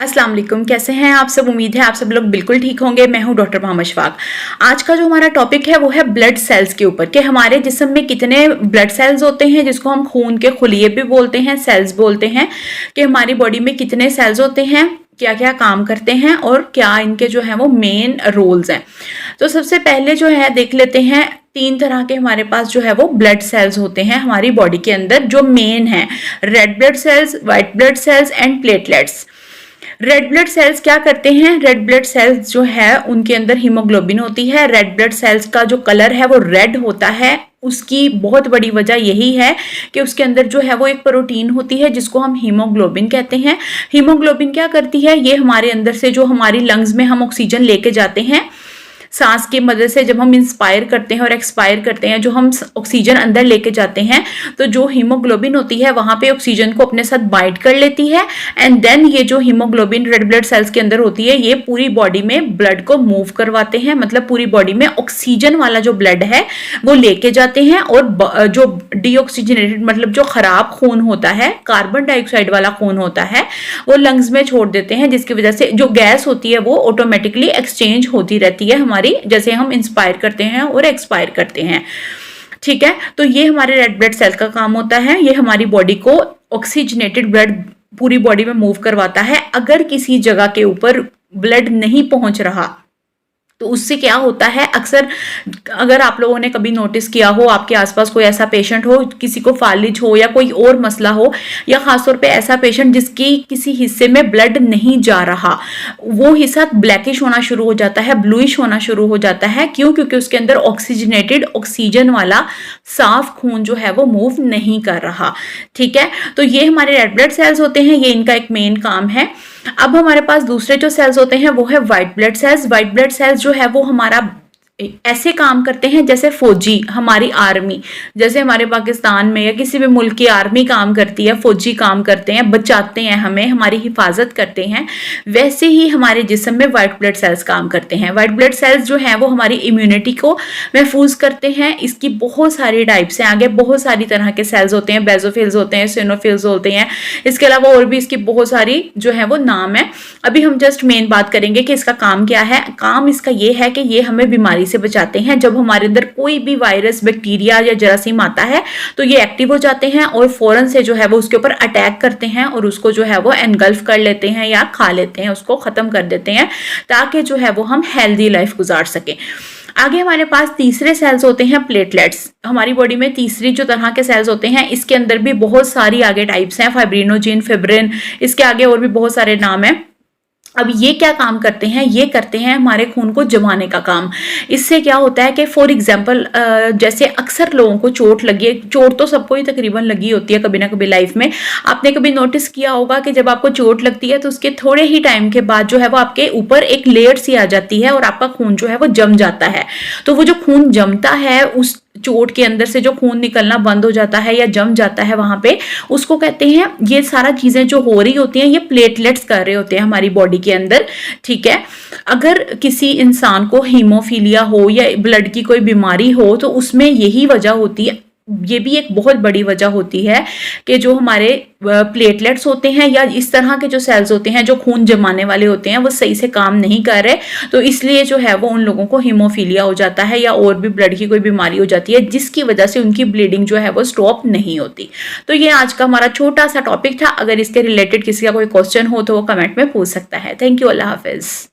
अस्सलाम वालेकुम, कैसे हैं आप सब। उम्मीद है आप सब लोग बिल्कुल ठीक होंगे। मैं हूं डॉक्टर मोहम्मद शफाक। आज का जो हमारा टॉपिक है वो है ब्लड सेल्स के ऊपर कि हमारे जिस्म में कितने ब्लड सेल्स होते हैं, जिसको हम खून के खुलिये भी बोलते हैं, सेल्स बोलते हैं, कि हमारी बॉडी में कितने सेल्स होते हैं, क्या क्या काम करते हैं और क्या इनके जो है वो मेन रोल्स हैं। तो सबसे पहले जो है देख लेते हैं, 3 तरह के हमारे पास जो है वो ब्लड सेल्स होते हैं हमारी बॉडी के अंदर, जो मेन है red blood cells, white blood cells and platelets. Red blood cells क्या करते हैं? रेड ब्लड सेल्स जो है उनके अंदर हीमोग्लोबिन होती है। रेड ब्लड सेल्स का जो कलर है वो रेड होता है। उसकी बहुत बड़ी वजह यही है कि उसके अंदर जो है वो एक प्रोटीन होती है जिसको हम हीमोग्लोबिन कहते हैं। हीमोग्लोबिन क्या करती है? ये हमारे अंदर से जो हमारी लंग्स में हम ऑक्सीजन लेके जाते हैं सांस की मदद से, जब हम इंस्पायर करते हैं और एक्सपायर करते हैं, जो हम ऑक्सीजन अंदर लेके जाते हैं, तो जो हीमोग्लोबिन होती है वहां पे ऑक्सीजन को अपने साथ बाइंड कर लेती है एंड देन ये जो हीमोग्लोबिन रेड ब्लड सेल्स के अंदर होती है ये पूरी बॉडी में ब्लड को मूव करवाते हैं। मतलब पूरी बॉडी में ऑक्सीजन वाला जो ब्लड है वो लेके जाते हैं और जो डीऑक्सीजनेटेड मतलब जो खराब खून होता है, कार्बन डाइऑक्साइड वाला खून होता है, वो लंग्स में छोड़ देते हैं, जिसकी वजह से जो गैस होती है वो ऑटोमेटिकली एक्सचेंज होती रहती है हमारी, जैसे हम इंस्पायर करते हैं और एक्सपायर करते हैं। ठीक है, तो ये हमारे रेड ब्लड सेल का काम होता है। ये हमारी बॉडी को ऑक्सीजनेटेड ब्लड पूरी बॉडी में मूव करवाता है। अगर किसी जगह के ऊपर ब्लड नहीं पहुंच रहा तो उससे क्या होता है, अक्सर अगर आप लोगों ने कभी नोटिस किया हो, आपके आसपास कोई ऐसा पेशेंट हो, किसी को फालिज हो या कोई और मसला हो, या खासतौर पे ऐसा पेशेंट जिसकी किसी हिस्से में ब्लड नहीं जा रहा, वो हिस्सा ब्लैकिश होना शुरू हो जाता है, ब्लूइश होना शुरू हो जाता है। क्यों? क्योंकि उसके अंदर ऑक्सीजनेटेड ऑक्सीजन वाला साफ खून जो है वो मूव नहीं कर रहा। ठीक है, तो ये हमारे रेड ब्लड सेल्स होते हैं, ये इनका एक मेन काम है। अब हमारे पास दूसरे जो सेल्स होते हैं वो है white blood cells. White blood cells जो है वो हमारा ऐसे काम करते हैं जैसे फौजी, हमारी आर्मी, जैसे हमारे पाकिस्तान में या किसी भी मुल्क की आर्मी काम करती है, फौजी काम करते हैं, बचाते हैं हमें, हमारी हिफाजत करते हैं, वैसे ही हमारे जिस्म में व्हाइट ब्लड सेल्स काम करते हैं। व्हाइट ब्लड सेल्स जो हैं वो हमारी इम्यूनिटी को महफूज करते हैं। इसकी बहुत सारी टाइप्स हैं, आगे बहुत सारी तरह के सेल्स होते हैं, बेजोफिल्स होते हैं, सिनोफिल्स होते हैं, इसके अलावा और भी इसकी बहुत सारी जो है वो नाम है। अभी हम जस्ट मेन बात करेंगे कि इसका काम क्या है। काम इसका ये है कि ये हमें बीमारी से बचाते हैं। जब हमारे अंदर कोई भी वायरस, बैक्टीरिया या जरासीम आता है तो ये एक्टिव हो जाते हैं और फौरन से जो है वो उसके ऊपर अटैक करते हैं और उसको जो है वो एनगल्फ कर लेते हैं या खा लेते हैं, उसको खत्म कर देते हैं, ताकि जो है वो हम हेल्दी लाइफ गुजार सकें। आगे हमारे पास तीसरे सेल्स होते हैं प्लेटलेट्स। हमारी बॉडी में तीसरी जो तरह के सेल्स होते हैं, इसके अंदर भी बहुत सारी आगे टाइप्स हैं, फाइब्रिनोजिन, फिब्रिन, इसके आगे और भी बहुत सारे नाम हैं। अब ये क्या काम करते हैं? ये करते हैं हमारे खून को जमाने का काम। इससे क्या होता है कि फॉर एग्जांपल जैसे अक्सर लोगों को चोट लगी है, चोट तो सबको ही तकरीबन लगी होती है कभी ना कभी लाइफ में। आपने कभी नोटिस किया होगा कि जब आपको चोट लगती है तो उसके थोड़े ही टाइम के बाद जो है वो आपके ऊपर एक लेयर सी आ जाती है और आपका खून जो है वो जम जाता है। तो वो जो खून जमता है, उस चोट के अंदर से जो खून निकलना बंद हो जाता है या जम जाता है वहां पे, उसको कहते हैं, ये सारा चीजें जो हो रही होती हैं ये प्लेटलेट्स कर रहे होते हैं हमारी बॉडी के अंदर। ठीक है, अगर किसी इंसान को हीमोफीलिया हो या ब्लड की कोई बीमारी हो तो उसमें यही वजह होती है, ये भी एक बहुत बड़ी वजह होती है कि जो हमारे प्लेटलेट्स होते हैं या इस तरह के जो सेल्स होते हैं जो खून जमाने वाले होते हैं वो सही से काम नहीं कर रहे, तो इसलिए जो है वो उन लोगों को हीमोफीलिया हो जाता है या और भी ब्लड की कोई बीमारी हो जाती है, जिसकी वजह से उनकी ब्लीडिंग जो है वो स्टॉप नहीं होती। तो ये आज का हमारा छोटा सा टॉपिक था। अगर इसके रिलेटेड किसी का कोई क्वेश्चन हो तो वो कमेंट में पूछ सकता है। Thank you, Allah Hafiz.